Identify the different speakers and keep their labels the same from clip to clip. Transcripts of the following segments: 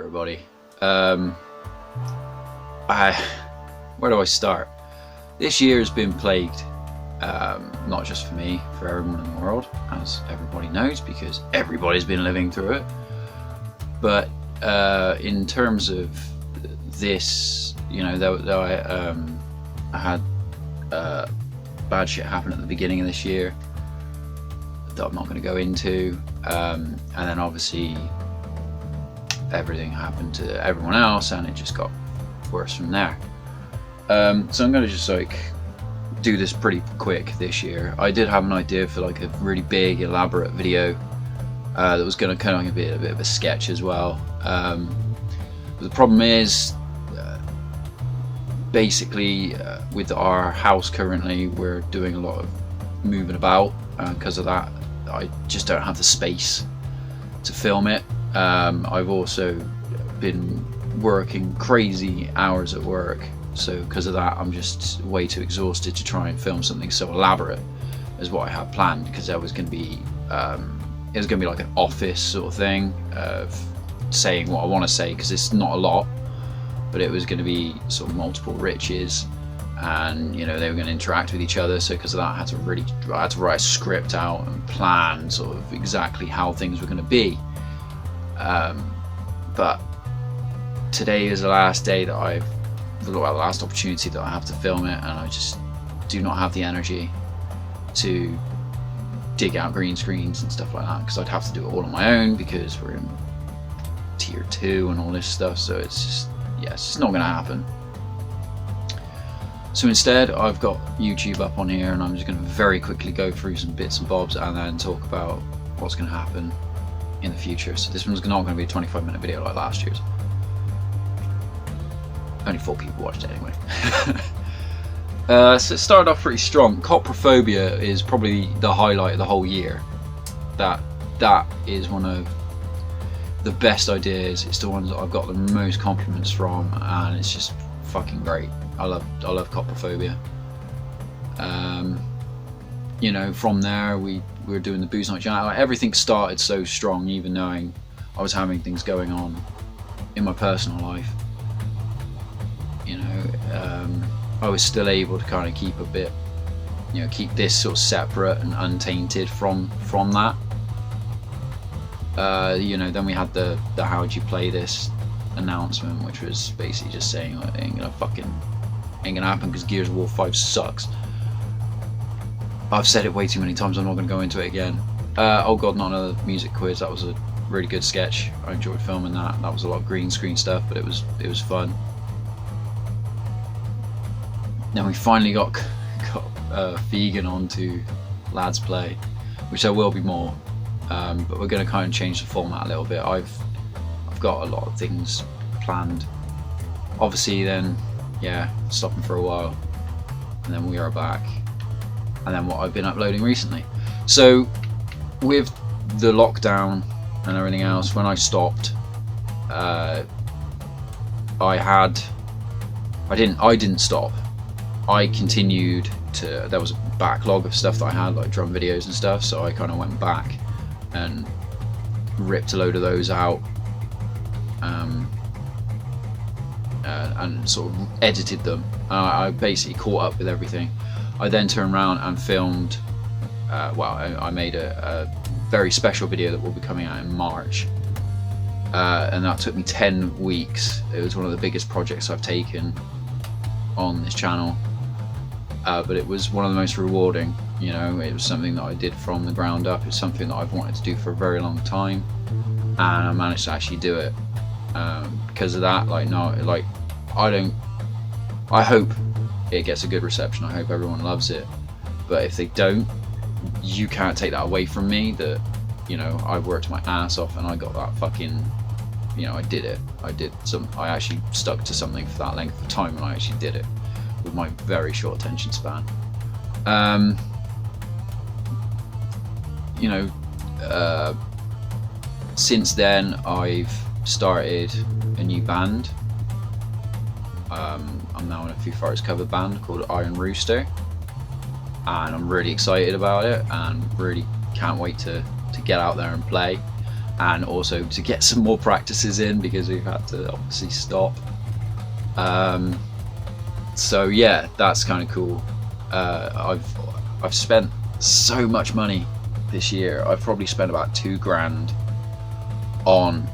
Speaker 1: everybody. Where do I start? This year has been plagued, not just for me, for everyone in the world, as everybody knows, because everybody's been living through it. But in terms of this, you know, though I had bad shit happen at the beginning of this year that I'm not going to go into, and then obviously everything happened to everyone else and it just got worse from there. So I'm going to just like do this pretty quick this year. I did have an idea for like a really big elaborate video that was going to kind of be a bit of a sketch as well. But the problem is basically with our house currently we're doing a lot of moving about. Because of that I just don't have the space to film it. I've also been working crazy hours at work, so because of that I'm just way too exhausted to try and film something so elaborate as what I had planned, because there was going to be it was going to be like an office sort of thing of saying what I want to say, because it's not a lot, but it was going to be sort of multiple Riches, and you know they were going to interact with each other. So because of that I had to write a script out and plan sort of exactly how things were going to be. But today is the last day that the last opportunity that I have to film it, and I just do not have the energy to dig out green screens and stuff like that, because I'd have to do it all on my own because we're in tier 2 and all this stuff. So it's just, yeah, it's just not going to happen. So instead I've got YouTube up on here, and I'm just going to very quickly go through some bits and bobs and then talk about what's going to happen in the future. So this one's not going to be a 25-minute video like last year's. Only 4 people watched it anyway. So it started off pretty strong. Coprophobia is probably the highlight of the whole year. That is one of the best ideas. It's the one that I've got the most compliments from, and it's just fucking great. I love Coprophobia. You know, from there we were doing the Booze Night Jam. Everything started so strong, even knowing I was having things going on in my personal life. You know, I was still able to kind of keep a bit, you know, keep this sort of separate and untainted from that. You know, then we had the how would you play this announcement, which was basically just saying like, ain't gonna happen because Gears of War 5 sucks. I've said it way too many times, I'm not going to go into it again. Oh god, not another music quiz. That was a really good sketch. I enjoyed filming that. That was a lot of green screen stuff, but it was fun. Then we finally got vegan onto Lads Play, which there will be more, but we're going to kind of change the format a little bit. I've got a lot of things planned. Obviously then, yeah, stopping for a while, and then we are back. And then what I've been uploading recently. So with the lockdown and everything else, when I stopped, I didn't stop. I continued to, there was a backlog of stuff that I had, like drum videos and stuff, so I kind of went back and ripped a load of those out, and sort of edited them. I basically caught up with everything. I then turned around and filmed, I made a very special video that will be coming out in March, and that took me 10 weeks. It was one of the biggest projects I've taken on this channel, but it was one of the most rewarding. You know, it was something that I did from the ground up. It's something that I've wanted to do for a very long time, and I managed to actually do it. Because of that, I hope it gets a good reception. I hope everyone loves it, but if they don't, you can't take that away from me, that, you know, I worked my ass off and I got that fucking, you know, I did it. I actually stuck to something for that length of time, and I actually did it with my very short attention span. You know, since then I've started a new band. I'm now in a Foo Fighters cover band called Iron Rooster, and I'm really excited about it and really can't wait to get out there and play. and also to get some more practices in because we've had to obviously stop. So yeah, that's kind of cool. I've spent so much money this year. I've probably spent about £2,000 on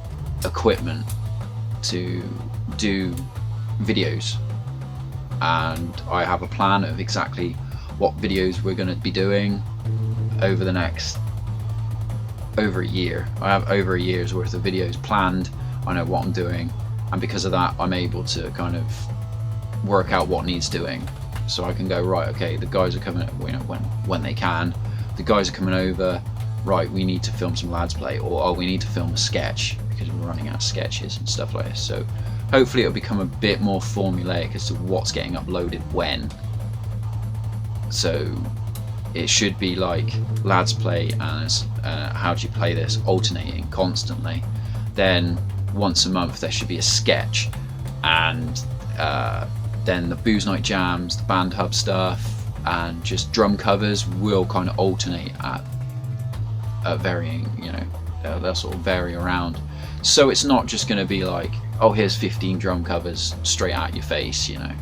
Speaker 1: equipment to do videos, and I have a plan of exactly what videos we're going to be doing over the next over a year. I have over a year's worth of videos planned. I know what I'm doing, and because of that I'm able to kind of work out what needs doing, so I can go, right, okay, the guys are coming, you know, when they can, the guys are coming over, right, we need to film some lads play, or oh, we need to film a sketch because we're running out of sketches and stuff like this. So hopefully it'll become a bit more formulaic as to what's getting uploaded when. So it should be like lads play and how do you play this, alternating constantly. Then once a month there should be a sketch, and then the booze night jams, the band hub stuff, and just drum covers will kind of alternate at varying, you know, they'll sort of vary around. So it's not just going to be like, oh, here's 15 drum covers straight at your face, you know.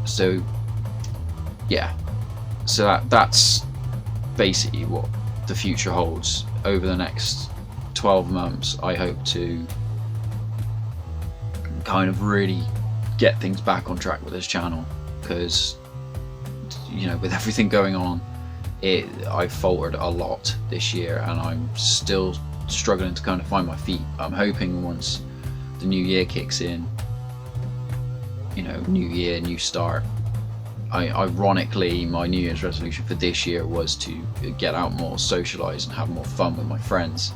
Speaker 1: So yeah, so that's basically what the future holds. Over the next 12 months I hope to kind of really get things back on track with this channel, because, you know, with everything going on, I've faltered a lot this year and I'm still struggling to kind of find my feet. I'm hoping once the new year kicks in, you know, new year, new start. Ironically, my New Year's resolution for this year was to get out more, socialise and have more fun with my friends.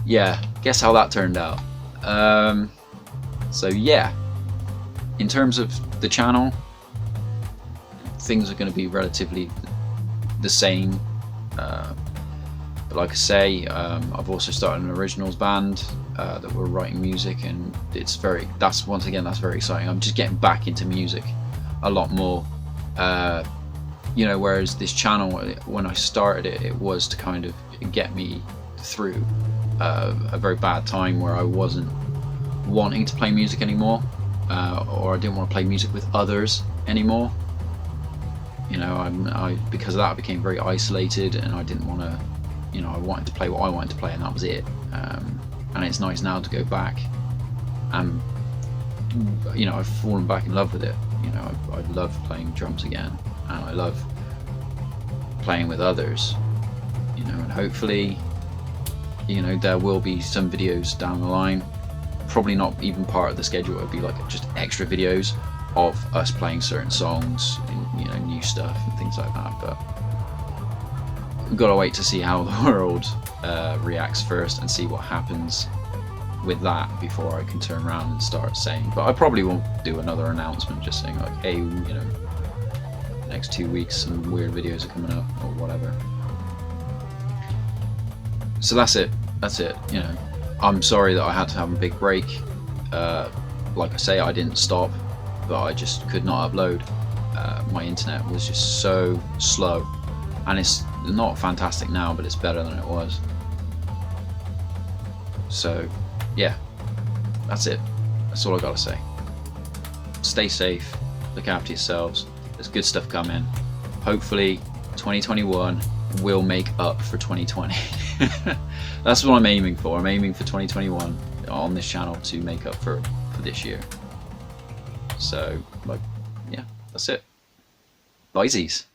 Speaker 1: Yeah, guess how that turned out. So yeah, in terms of the channel, things are going to be relatively the same, but like I say, I've also started an originals band that we're writing music, and that's very exciting. I'm just getting back into music a lot more, you know, whereas this channel, when I started it, it was to kind of get me through a very bad time where I wasn't wanting to play music anymore, or I didn't want to play music with others anymore. You know, because of that I became very isolated, and I didn't want to, you know, I wanted to play what I wanted to play, and that was it. And it's nice now to go back, and, you know, I've fallen back in love with it. You know, I love playing drums again, and I love playing with others, you know, and hopefully, you know, there will be some videos down the line, probably not even part of the schedule, it'll be like just extra videos of us playing certain songs, you know, new stuff and things like that. But we've got to wait to see how the world reacts first and see what happens with that before I can turn around and start saying. But I probably won't do another announcement just saying like, hey, you know, next 2 weeks some weird videos are coming up or whatever. So that's it, you know. I'm sorry that I had to have a big break. Like I say, I didn't stop, but I just could not upload. My internet was just so slow, and it's not fantastic now, but it's better than it was. So yeah, that's it. That's all I gotta say. Stay safe, look after yourselves. There's good stuff coming. Hopefully 2021 will make up for 2020. That's what I'm aiming for. I'm aiming for 2021 on this channel to make up for this year. So, like, yeah, that's it. Bye-sies.